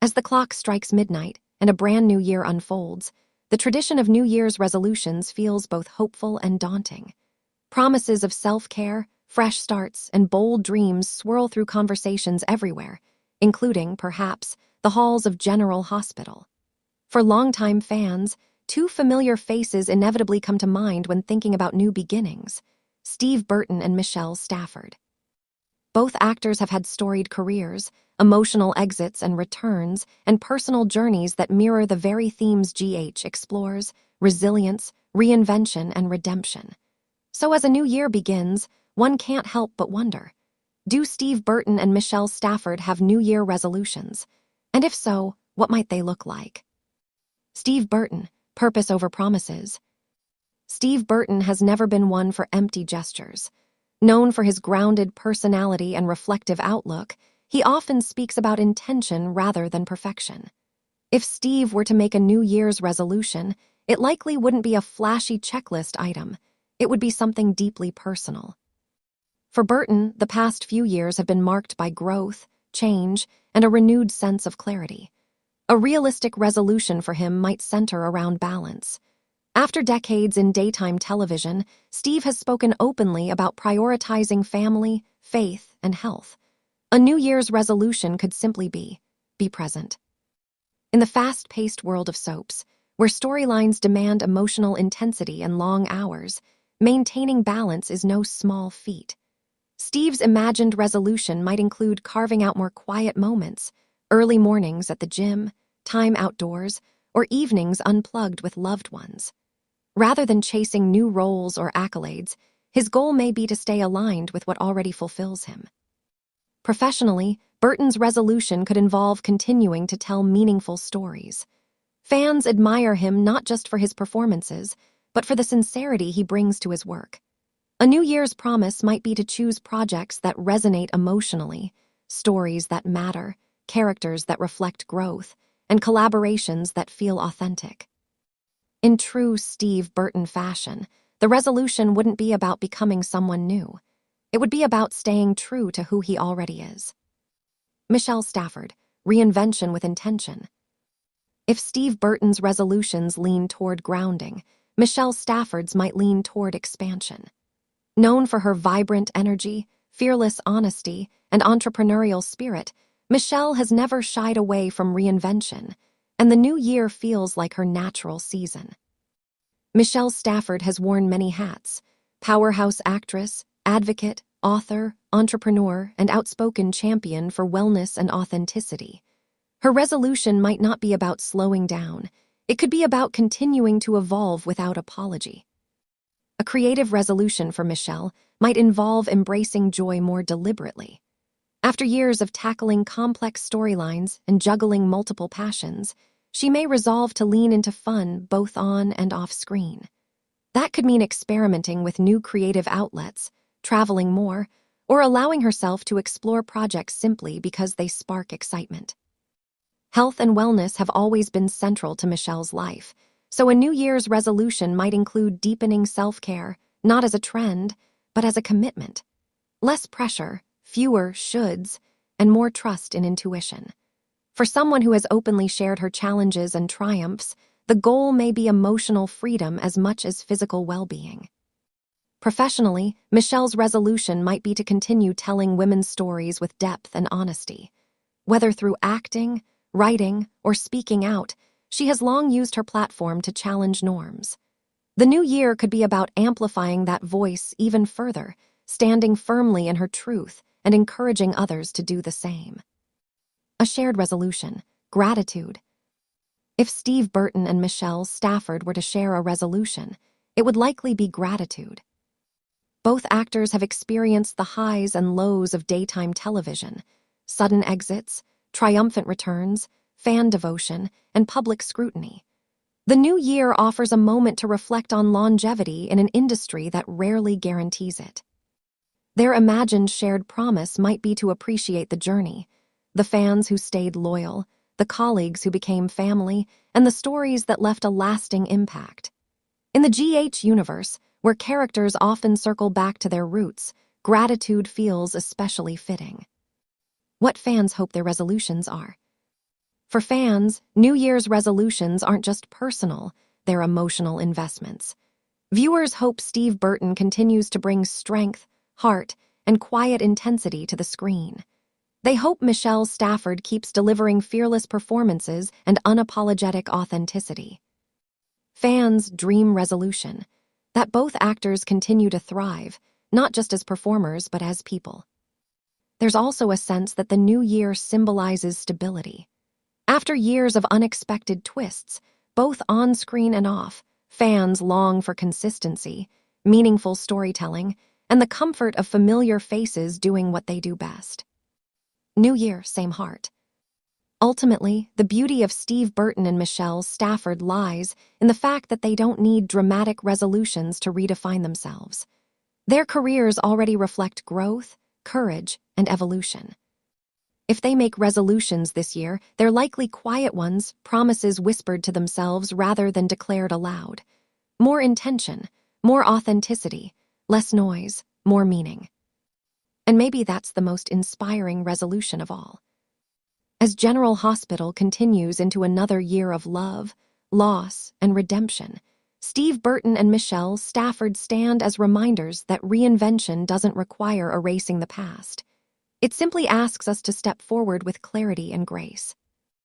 As the clock strikes midnight and a brand new year unfolds, the tradition of New Year's resolutions feels both hopeful and daunting. Promises of self-care, fresh starts, and bold dreams swirl through conversations everywhere, including, perhaps, the halls of General Hospital. For longtime fans, two familiar faces inevitably come to mind when thinking about new beginnings: Steve Burton and Michelle Stafford. Both actors have had storied careers, emotional exits and returns, and personal journeys that mirror the very themes GH explores: resilience, reinvention, and redemption. So as a new year begins, one can't help but wonder, do Steve Burton and Michelle Stafford have New Year resolutions? And if so, what might they look like? Steve Burton, purpose over promises. Steve Burton has never been one for empty gestures. Known for his grounded personality and reflective outlook, he often speaks about intention rather than perfection. If Steve were to make a New Year's resolution, it likely wouldn't be a flashy checklist item. It would be something deeply personal. For Burton, the past few years have been marked by growth, change, and a renewed sense of clarity. A realistic resolution for him might center around balance. After decades in daytime television, Steve has spoken openly about prioritizing family, faith, and health. A New Year's resolution could simply be present. In the fast-paced world of soaps, where storylines demand emotional intensity and long hours, maintaining balance is no small feat. Steve's imagined resolution might include carving out more quiet moments, early mornings at the gym, time outdoors, or evenings unplugged with loved ones. Rather than chasing new roles or accolades, his goal may be to stay aligned with what already fulfills him. Professionally, Burton's resolution could involve continuing to tell meaningful stories. Fans admire him not just for his performances, but for the sincerity he brings to his work. A New Year's promise might be to choose projects that resonate emotionally, stories that matter, characters that reflect growth, and collaborations that feel authentic. In true Steve Burton fashion, the resolution wouldn't be about becoming someone new. It would be about staying true to who he already is. Michelle Stafford, reinvention with intention. If Steve Burton's resolutions lean toward grounding, Michelle Stafford's might lean toward expansion. Known for her vibrant energy, fearless honesty, and entrepreneurial spirit, Michelle has never shied away from reinvention, and the new year feels like her natural season. Michelle Stafford has worn many hats: powerhouse actress, advocate, author, entrepreneur, and outspoken champion for wellness and authenticity. Her resolution might not be about slowing down. It could be about continuing to evolve without apology. A creative resolution for Michelle might involve embracing joy more deliberately. After years of tackling complex storylines and juggling multiple passions, she may resolve to lean into fun both on and off screen. That could mean experimenting with new creative outlets, traveling more, or allowing herself to explore projects simply because they spark excitement. Health and wellness have always been central to Michelle's life, so a New Year's resolution might include deepening self-care, not as a trend, but as a commitment. Less pressure, fewer shoulds, and more trust in intuition. For someone who has openly shared her challenges and triumphs, the goal may be emotional freedom as much as physical well-being. Professionally, Michelle's resolution might be to continue telling women's stories with depth and honesty. Whether through acting, writing, or speaking out, she has long used her platform to challenge norms. The new year could be about amplifying that voice even further, standing firmly in her truth and encouraging others to do the same. A shared resolution: gratitude. If Steve Burton and Michelle Stafford were to share a resolution, it would likely be gratitude. Both actors have experienced the highs and lows of daytime television: sudden exits, triumphant returns, fan devotion, and public scrutiny. The new year offers a moment to reflect on longevity in an industry that rarely guarantees it. Their imagined shared promise might be to appreciate the journey: the fans who stayed loyal, the colleagues who became family, and the stories that left a lasting impact. In the GH universe, where characters often circle back to their roots, gratitude feels especially fitting. What fans hope their resolutions are. For fans, New Year's resolutions aren't just personal, they're emotional investments. Viewers hope Steve Burton continues to bring strength, heart, and quiet intensity to the screen. They hope Michelle Stafford keeps delivering fearless performances and unapologetic authenticity. Fans dream resolution, that both actors continue to thrive, not just as performers but as people. There's also a sense that the new year symbolizes stability. After years of unexpected twists, both on-screen and off, fans long for consistency, meaningful storytelling, and the comfort of familiar faces doing what they do best. New year, same heart. Ultimately, the beauty of Steve Burton and Michelle Stafford lies in the fact that they don't need dramatic resolutions to redefine themselves. Their careers already reflect growth, courage, and evolution. If they make resolutions this year, they're likely quiet ones, promises whispered to themselves rather than declared aloud. More intention, more authenticity, less noise, more meaning. And maybe that's the most inspiring resolution of all. As General Hospital continues into another year of love, loss, and redemption, Steve Burton and Michelle Stafford stand as reminders that reinvention doesn't require erasing the past. It simply asks us to step forward with clarity and grace.